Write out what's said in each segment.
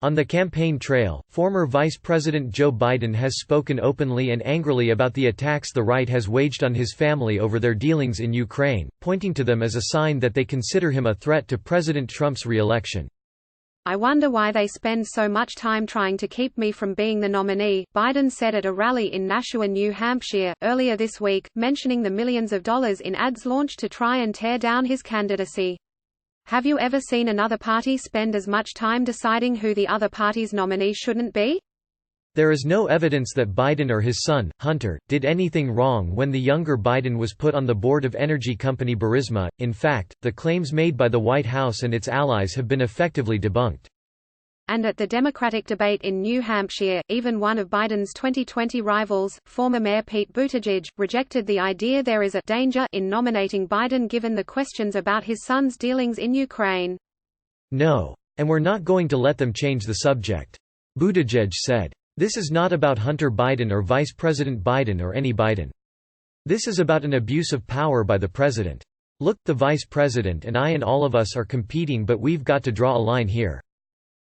On the campaign trail, former Vice President Joe Biden has spoken openly and angrily about the attacks the right has waged on his family over their dealings in Ukraine, pointing to them as a sign that they consider him a threat to President Trump's re-election. "I wonder why they spend so much time trying to keep me from being the nominee," Biden said at a rally in Nashua, New Hampshire, earlier this week, mentioning the millions of dollars in ads launched to try and tear down his candidacy. "Have you ever seen another party spend as much time deciding who the other party's nominee shouldn't be?" There is no evidence that Biden or his son, Hunter, did anything wrong when the younger Biden was put on the board of energy company Burisma. In fact, the claims made by the White House and its allies have been effectively debunked. And at the Democratic debate in New Hampshire, even one of Biden's 2020 rivals, former Mayor Pete Buttigieg, rejected the idea there is a danger in nominating Biden given the questions about his son's dealings in Ukraine. "No. And we're not going to let them change the subject," Buttigieg said. "This is not about Hunter Biden or Vice President Biden or any Biden. This is about an abuse of power by the president. Look, the vice president and I and all of us are competing, but we've got to draw a line here."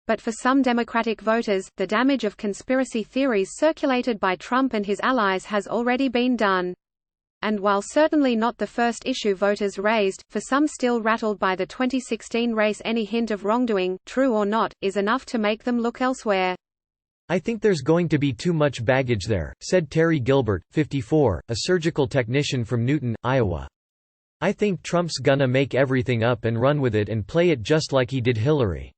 But for some Democratic voters, the damage of conspiracy theories circulated by Trump and his allies has already been done. And while certainly not the first issue voters raised, for some still rattled by the 2016 race, any hint of wrongdoing, true or not, is enough to make them look elsewhere. "I think there's going to be too much baggage there," said Terry Gilbert, 54, a surgical technician from Newton, Iowa. "I think Trump's gonna make everything up and run with it and play it just like he did Hillary."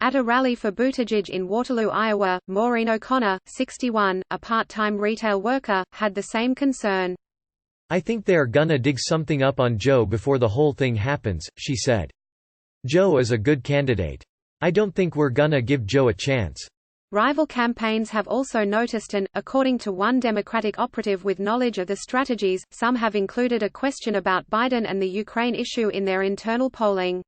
At a rally for Buttigieg in Waterloo, Iowa, Maureen O'Connor, 61, a part-time retail worker, had the same concern. "I think they are gonna dig something up on Joe before the whole thing happens," she said. "Joe is a good candidate. I don't think we're gonna give Joe a chance." Rival campaigns have also noticed and, according to one Democratic operative with knowledge of the strategies, some have included a question about Biden and the Ukraine issue in their internal polling.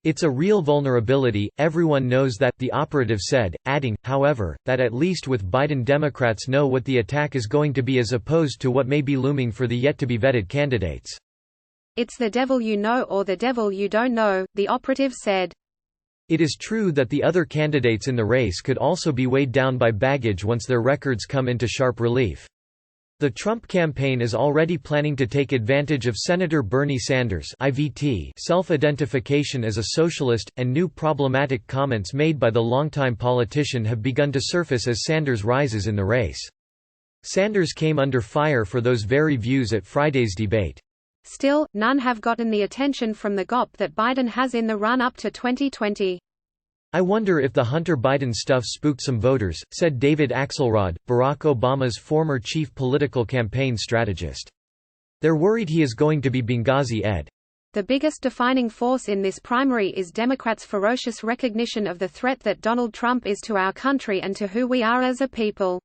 "It's a real vulnerability, everyone knows that," the operative said, adding, however, that at least with Biden Democrats know what the attack is going to be as opposed to what may be looming for the yet-to-be-vetted candidates. "It's the devil you know or the devil you don't know," the operative said. It is true that the other candidates in the race could also be weighed down by baggage once their records come into sharp relief. The Trump campaign is already planning to take advantage of Senator Bernie Sanders' (IVT) self-identification as a socialist, and new problematic comments made by the longtime politician have begun to surface as Sanders rises in the race. Sanders came under fire for those very views at Friday's debate. Still, none have gotten the attention from the GOP that Biden has in the run-up to 2020. "I wonder if the Hunter Biden stuff spooked some voters," said David Axelrod, Barack Obama's former chief political campaign strategist. "They're worried he is going to be Benghazi Ed." The biggest defining force in this primary is Democrats' ferocious recognition of the threat that Donald Trump is to our country and to who we are as a people.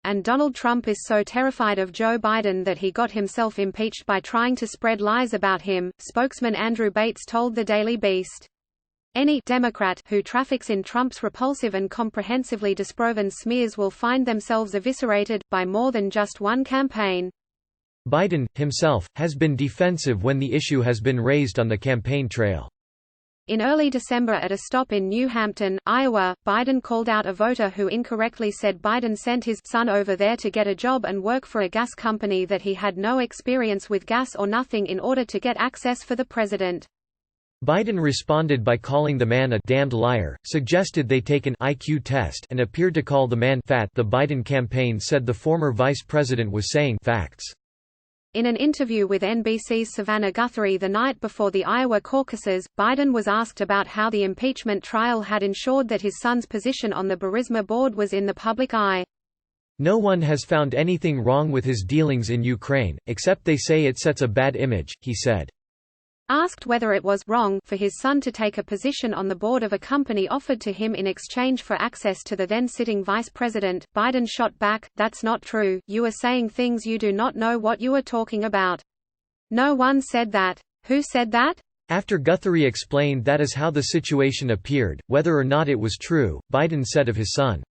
And Donald Trump is so terrified of Joe Biden that he got himself impeached by trying to spread lies about him, spokesman Andrew Bates told the Daily Beast. Any Democrat who traffics in Trump's repulsive and comprehensively disproven smears will find themselves eviscerated, by more than just one campaign. Biden, himself, has been defensive when the issue has been raised on the campaign trail. In early December at a stop in New Hampton, Iowa, Biden called out a voter who incorrectly said Biden sent his son over there to get a job and work for a gas company that he had no experience with gas or nothing in order to get access for the president. Biden responded by calling the man a damned liar, suggested they take an IQ test, and appeared to call the man fat. The Biden campaign said the former vice president was saying facts. In an interview with NBC's Savannah Guthrie the night before the Iowa caucuses, Biden was asked about how the impeachment trial had ensured that his son's position on the Burisma board was in the public eye. "No one has found anything wrong with his dealings in Ukraine, except they say it sets a bad image," he said. Asked whether it was wrong for his son to take a position on the board of a company offered to him in exchange for access to the then-sitting vice president, Biden shot back, "That's not true, you are saying things you do not know what you are talking about. No one said that. Who said that?" After Guthrie explained that is how the situation appeared, whether or not it was true, Biden said of his son,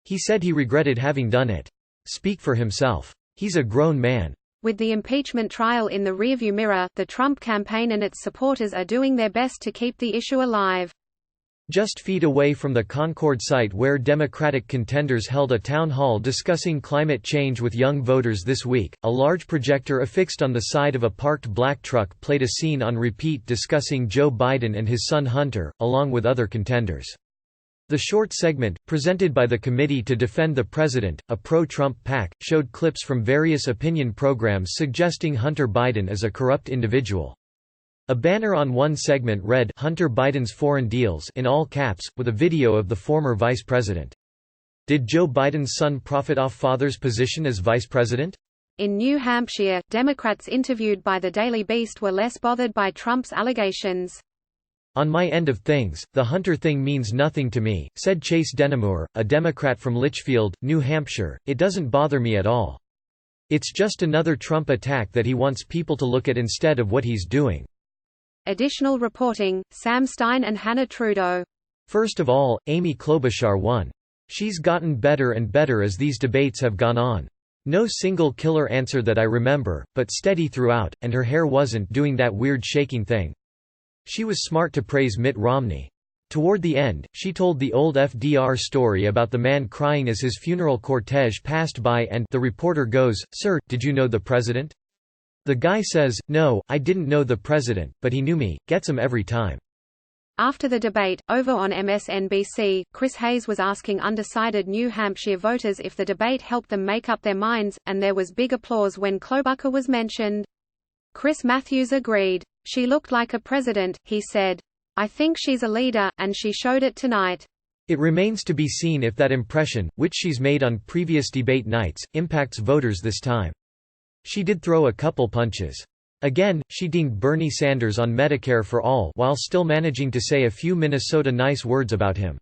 "He said he regretted having done it. Speak for himself. He's a grown man." With the impeachment trial in the rearview mirror, the Trump campaign and its supporters are doing their best to keep the issue alive. Just feet away from the Concord site where Democratic contenders held a town hall discussing climate change with young voters this week, a large projector affixed on the side of a parked black truck played a scene on repeat discussing Joe Biden and his son Hunter, along with other contenders. The short segment, presented by the Committee to Defend the President, a pro-Trump PAC, showed clips from various opinion programs suggesting Hunter Biden is a corrupt individual. A banner on one segment read, "Hunter Biden's foreign deals" in all caps, with a video of the former vice president. Did Joe Biden's son profit off father's position as vice president? In New Hampshire, Democrats interviewed by the Daily Beast were less bothered by Trump's allegations. "On my end of things, the Hunter thing means nothing to me," said Chase Denimore, a Democrat from Litchfield, New Hampshire. "It doesn't bother me at all. It's just another Trump attack that he wants people to look at instead of what he's doing." Additional reporting, Sam Stein and Hannah Trudeau. First of all, Amy Klobuchar won. She's gotten better and better as these debates have gone on. No single killer answer that I remember, but steady throughout, and her hair wasn't doing that weird shaking thing. She was smart to praise Mitt Romney. Toward the end, she told the old FDR story about the man crying as his funeral cortege passed by and the reporter goes, "Sir, did you know the president?" The guy says, "No, I didn't know the president, but he knew me." Gets him every time. After the debate, over on MSNBC, Chris Hayes was asking undecided New Hampshire voters if the debate helped them make up their minds, and there was big applause when Klobuchar was mentioned. Chris Matthews agreed. "She looked like a president," he said. "I think she's a leader, and she showed it tonight." It remains to be seen if that impression, which she's made on previous debate nights, impacts voters this time. She did throw a couple punches. Again, she dinged Bernie Sanders on Medicare for All while still managing to say a few Minnesota nice words about him.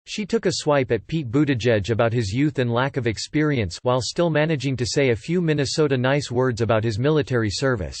She took a swipe at Pete Buttigieg about his youth and lack of experience while still managing to say a few Minnesota nice words about his military service.